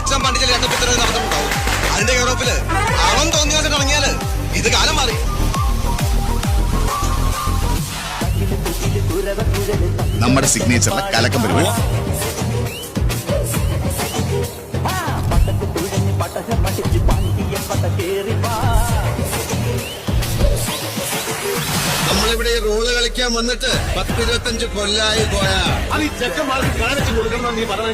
അച്ഛൻ പണ്ട് ചില എണ്ണപ്പുത്തര നടന്നിട്ടുണ്ടാവും. അതിന്റെ യൂറോപ്പില് അവൻ തോന്നിയാൽ ഇറങ്ങിയാല് ഇത് കാലം മാറി. നമ്മുടെ സിഗ്നേച്ചറിലെ കലക്കം പരിപാടി. നമ്മളിവിടെ റോള് കളിക്കാൻ വന്നിട്ട് 10-25 കൊല്ലായി പോയാ അത് ഈ ചെക്കന്മാർക്ക് കാണിച്ചു കൊടുക്കണം. നീ പറഞ്ഞ